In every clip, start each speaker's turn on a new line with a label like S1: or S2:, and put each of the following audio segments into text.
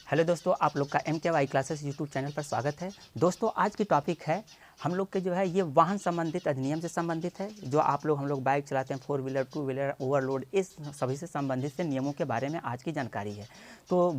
S1: Hello दोस्तों, आप लोग का MKY क्लासेस यूट्यूब चैनल पर स्वागत है। दोस्तों, आज की टॉपिक है हम लोग के जो है ये वाहन संबंधित अधिनियम से संबंधित है। जो आप लोग हम लोग बाइक चलाते हैं, 4 व्हीलर 2 व्हीलर ओवरलोड, इस सभी से संबंधित से नियमों के बारे में आज की जानकारी है। तो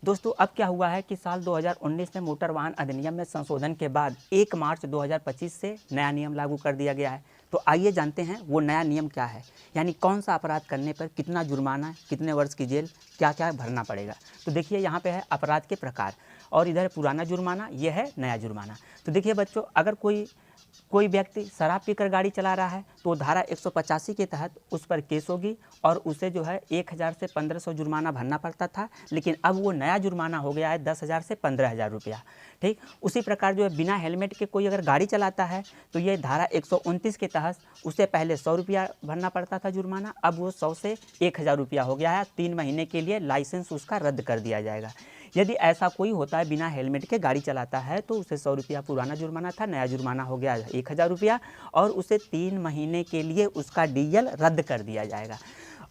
S1: दोस्तों अब क्या हुआ है कि साल 2019 में मोटर वाहन अधिनियम में संशोधन के बाद 1 मार्च 2025 से नया नियम लागू कर दिया गया है। तो आइए जानते हैं वो नया नियम क्या है, यानी कौन सा अपराध करने पर कितना जुर्माना, कितने वर्ष की जेल, क्या क्या भरना पड़ेगा। तो देखिए यहाँ पे है अपराध के प्रकार, और इधर पुराना जुर्माना, ये है नया जुर्माना। तो देखिए बच्चों, अगर कोई व्यक्ति शराब पीकर गाड़ी चला रहा है तो धारा 185 के तहत उस पर केस होगी और उसे जो है 1000 से 1500 जुर्माना भरना पड़ता था, लेकिन अब वो नया जुर्माना हो गया है 10,000 से 15,000 रुपया। ठीक, उसी प्रकार जो है बिना हेलमेट के कोई अगर गाड़ी चलाता है तो ये धारा 129 के तहत उसे पहले 100 रुपया भरना पड़ता था जुर्माना, अब वो 100 से 1000 रुपया हो गया है। 3 महीने के लिए लाइसेंस उसका रद्द कर दिया जाएगा। यदि ऐसा कोई होता है बिना हेलमेट के गाड़ी चलाता है तो उसे 100 रुपया पुराना जुर्माना था, नया जुर्माना हो गया 1000 रुपया, और उसे 3 महीने के लिए उसका डीएल रद्द कर दिया जाएगा।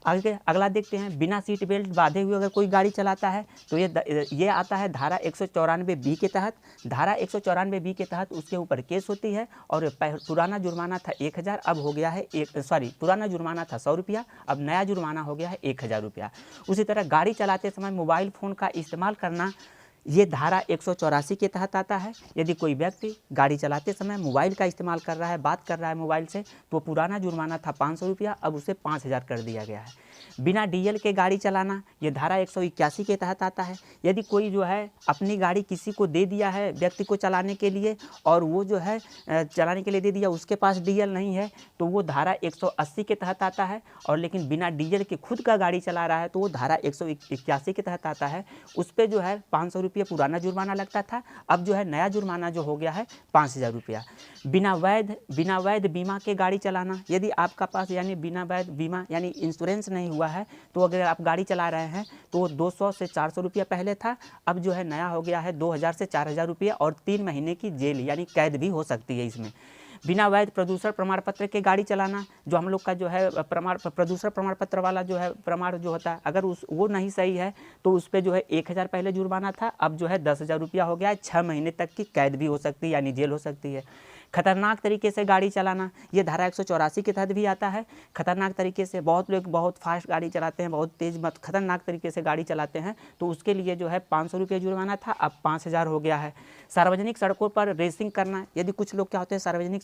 S1: आगे अगला देखते हैं, बिना सीट बेल्ट बांधे हुए अगर कोई गाड़ी चलाता है तो ये आता है धारा 194 बी के तहत। धारा 194 बी के तहत उसके ऊपर केस होती है और पुराना जुर्माना था 1000, अब हो गया है पुराना जुर्माना था 100 रुपया, अब नया जुर्माना हो गया है 1000 रुपया। उसी तरह गाड़ी चलाते समय मोबाइल फ़ोन का इस्तेमाल करना, ये धारा 184 के तहत आता है। यदि कोई व्यक्ति गाड़ी चलाते समय मोबाइल का इस्तेमाल कर रहा है, बात कर रहा है मोबाइल से, तो पुराना जुर्माना था 500 रुपया, अब उसे 5000 कर दिया गया है। बिना डीएल के गाड़ी चलाना, ये धारा 181 के तहत आता है। यदि कोई जो है अपनी गाड़ी किसी को दे दिया है व्यक्ति को चलाने के लिए, और वो जो है चलाने के लिए दे दिया, उसके पास डीएल नहीं है, तो वो धारा 180 के तहत आता है। और लेकिन बिना डीएल के खुद का गाड़ी चला रहा है तो वो धारा 181 के तहत आता है। उस पर जो है 500 रुपये पुराना जुर्माना लगता था, अब जो है नया जुर्माना जो हो गया है 5000 रुपया। बिना वैध बीमा के गाड़ी चलाना, यदि आपका पास यानी बिना वैध बीमा यानी इंश्योरेंस नहीं हुआ है तो अगर आप गाड़ी चला रहे हैं तो 200 से 400 रुपया पहले था, अब जो है नया हो गया है 2000 से 4000 रुपया, और 3 महीने की जेल यानी कैद भी हो सकती है इसमें। बिना वैध प्रदूषण प्रमाण पत्र के गाड़ी चलाना, जो हम लोग का जो है प्रदूषण प्रमाण पत्र वाला जो है प्रमाण जो होता है, अगर वो नहीं सही है तो उस पर जो है 1000 पहले जुर्माना था, अब जो है 10,000 रुपया हो गया है। 6 महीने तक की कैद भी हो सकती है यानी जेल हो सकती है। खतरनाक तरीके से गाड़ी चलाना, ये धारा 184 के तहत भी आता है। खतरनाक तरीके से बहुत लोग बहुत फास्ट गाड़ी चलाते हैं, बहुत तेज़ खतरनाक तरीके से गाड़ी चलाते हैं, तो उसके लिए जो है 500 रुपये जुर्माना था, अब 5000 हो गया है। सार्वजनिक सड़कों पर रेसिंग करना, यदि कुछ लोग क्या होते हैं सार्वजनिक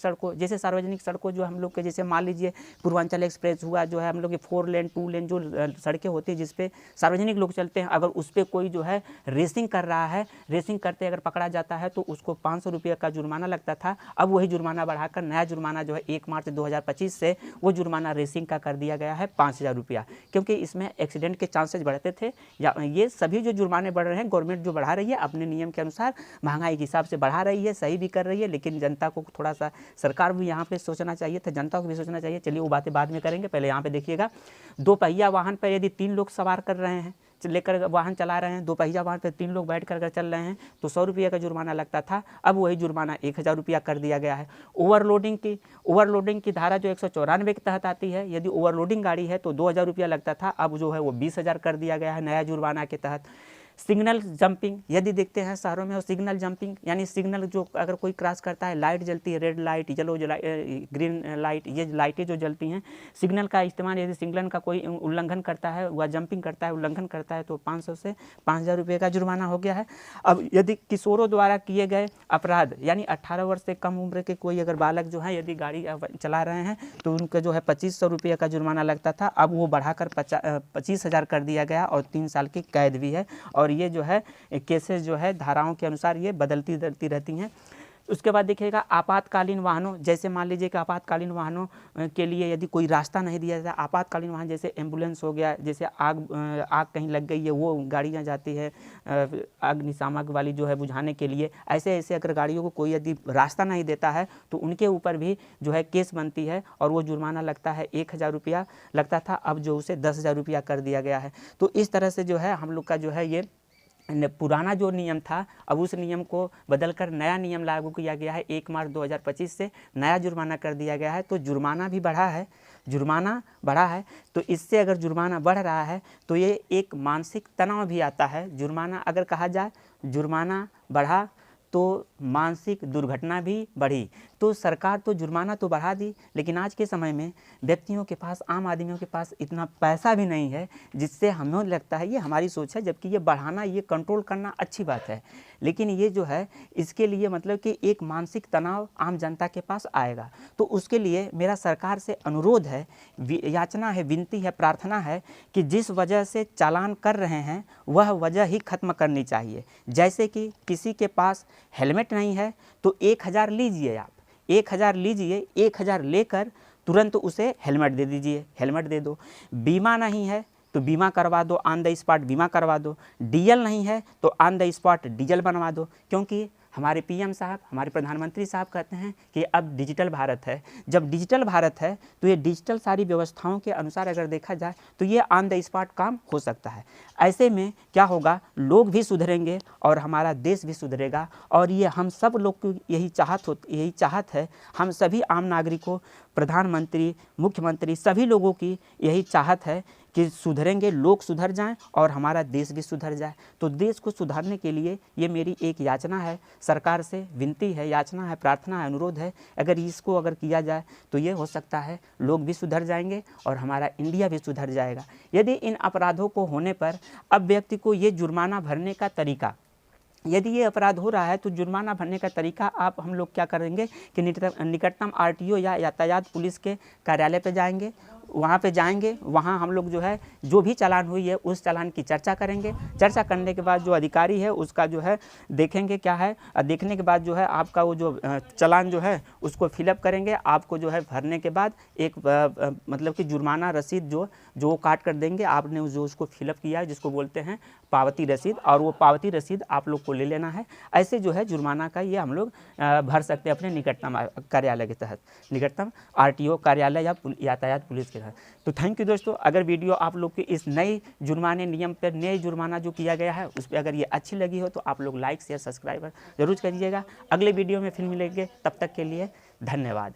S1: सड़कों जो हम लोग के, जैसे मान लीजिए पूर्वांचल एक्सप्रेस हुआ, जो है हम लोग के 4 लेन 2 लेन जो सड़कें होती हैं जिसपे सार्वजनिक लोग चलते हैं, अगर उस पर कोई जो है रेसिंग कर रहा है, रेसिंग करते अगर पकड़ा जाता है तो उसको 500 रुपये का जुर्माना लगता था, अब वही जुर्माना बढ़ाकर नया जुर्माना जो है 1 मार्च 2025 से वो जुर्माना रेसिंग का कर दिया गया है 5000 रुपया, क्योंकि इसमें एक्सीडेंट के चांसेस बढ़ते थे। या ये सभी जो जुर्माने बढ़ रहे हैं गवर्नमेंट जो बढ़ा रही है अपने नियम के अनुसार, महंगाई के हिसाब से बढ़ा रही है, सही भी कर रही है, लेकिन जनता को थोड़ा सा सरकार भी यहाँ पे सोचना चाहिए था, जनता को भी सोचना चाहिए। चलिए वो बातें बाद में करेंगे, पहले यहाँ पे देखिएगा। 2 पहिया वाहन पर यदि 3 लोग सवार कर रहे हैं, लेकर वाहन चला रहे हैं, 2 पहिया वाहन पर 3 लोग बैठ कर चल रहे हैं तो 100 रुपये का जुर्माना लगता था, अब वही जुर्माना 1000 रुपया कर दिया गया है। ओवरलोडिंग की धारा जो 194 के तहत आती है, यदि ओवरलोडिंग गाड़ी है तो 2000 रुपया लगता था, अब जो है वो 20,000 कर दिया गया है नया जुर्माना के तहत। सिग्नल जंपिंग, यदि देखते हैं शहरों में, सिग्नल जंपिंग यानी सिग्नल जो अगर कोई क्रॉस करता है, लाइट जलती है, red light, yellow green light, ये लाइटें जो जलती हैं, सिग्नल का इस्तेमाल, यदि सिग्नल का कोई उल्लंघन करता है, वह जंपिंग करता है, उल्लंघन करता है, तो 500 से 5000 रुपये का जुर्माना हो गया है। अब यदि किशोरों द्वारा किए गए अपराध, यानी 18 वर्ष से कम उम्र के कोई अगर बालक जो है यदि गाड़ी चला रहे हैं तो उनका जो है 2500 रुपये का जुर्माना लगता था, अब वो बढ़ाकर 25,000 कर दिया गया और 3 साल की कैद भी है। और ये जो है केसेस जो है धाराओं के अनुसार ये बदलती रहती हैं। उसके बाद देखिएगा आपातकालीन वाहनों, जैसे मान लीजिए कि आपातकालीन वाहनों के लिए यदि कोई रास्ता नहीं दिया जाता, आपातकालीन वाहन जैसे एम्बुलेंस हो गया, जैसे आग कहीं लग गई है वो गाड़ियाँ जाती है अग्निशामक वाली जो है बुझाने के लिए, ऐसे अगर गाड़ियों को कोई यदि रास्ता नहीं देता है तो उनके ऊपर भी जो है केस बनती है और वो जुर्माना लगता है 1000 रुपया लगता था, अब जो उसे 10,000 रुपया कर दिया गया है। तो इस तरह से जो है हम लोग का जो है ये पुराना जो नियम था अब उस नियम को बदलकर नया नियम लागू किया गया है। 1 मार्च 2025 से नया जुर्माना कर दिया गया है, तो जुर्माना भी बढ़ा है। जुर्माना बढ़ा है, तो इससे अगर जुर्माना बढ़ रहा है तो ये एक मानसिक तनाव भी आता है। जुर्माना अगर कहा जाए जुर्माना बढ़ा तो मानसिक दुर्घटना भी बढ़ी। तो सरकार तो जुर्माना तो बढ़ा दी, लेकिन आज के समय में व्यक्तियों के पास, आम आदमियों के पास इतना पैसा भी नहीं है, जिससे हमें लगता है, ये हमारी सोच है, जबकि ये बढ़ाना, ये कंट्रोल करना अच्छी बात है, लेकिन ये जो है इसके लिए मतलब कि एक मानसिक तनाव आम जनता के पास आएगा। तो उसके लिए मेरा सरकार से अनुरोध है, याचना है, विनती है, प्रार्थना है कि जिस वजह से चालान कर रहे हैं वह वजह ही खत्म करनी चाहिए। जैसे कि किसी के पास हेलमेट नहीं है तो 1000 लीजिए, आप 1000 लीजिए, 1000 लेकर तुरंत उसे हेलमेट दे दीजिए, हेलमेट दे दो। बीमा नहीं है तो बीमा करवा दो, ऑन द स्पॉट बीमा करवा दो। डीजल नहीं है तो ऑन द स्पॉट डीजल बनवा दो, क्योंकि हमारे पीएम साहब, हमारे प्रधानमंत्री साहब कहते हैं कि अब डिजिटल भारत है। जब डिजिटल भारत है तो ये डिजिटल सारी व्यवस्थाओं के अनुसार अगर देखा जाए तो ये ऑन द स्पॉट काम हो सकता है। ऐसे में क्या होगा, लोग भी सुधरेंगे और हमारा देश भी सुधरेगा। और ये हम सब लोग की यही चाहत है, हम सभी आम नागरिकों, प्रधानमंत्री, मुख्यमंत्री, सभी लोगों की यही चाहत है कि सुधरेंगे, लोग सुधर जाएं और हमारा देश भी सुधर जाए। तो देश को सुधारने के लिए ये मेरी एक याचना है, सरकार से विनती है, याचना है, प्रार्थना है, अनुरोध है। अगर इसको अगर किया जाए तो ये हो सकता है लोग भी सुधर जाएंगे और हमारा इंडिया भी सुधर जाएगा। यदि इन अपराधों को होने पर अब व्यक्ति को ये जुर्माना भरने का तरीका, यदि ये अपराध हो रहा है तो जुर्माना भरने का तरीका आप हम लोग क्या करेंगे कि निकटतम आरटीओ या यातायात पुलिस के कार्यालय पे जाएंगे, वहाँ पे जाएंगे, वहाँ हम लोग जो है जो भी चालान हुई है उस चालान की चर्चा करेंगे। चर्चा करने के बाद जो अधिकारी है उसका जो है देखेंगे क्या है, और देखने के बाद जो है आपका वो जो चालान जो है उसको फिलअप करेंगे। आपको जो है भरने के बाद एक मतलब कि जुर्माना रसीद जो काट कर देंगे, आपने जो उसको फिलअप किया है जिसको बोलते हैं पावती रसीद, और वो पावती रसीद आप लोग को ले लेना है। ऐसे जो है जुर्माना का ये हम लोग भर सकते हैं अपने निकटतम कार्यालय के तहत, निकटतम आरटीओ कार्यालय या यातायात पुलिस के तहत। तो थैंक यू दोस्तों, अगर वीडियो आप लोग के इस नए जुर्माने नियम पर, नए जुर्माना जो किया गया है उस पर अगर ये अच्छी लगी हो तो आप लोग लाइक शेयर सब्सक्राइब जरूर करिएगा। अगले वीडियो में फिर मिलेंगे, तब तक के लिए धन्यवाद।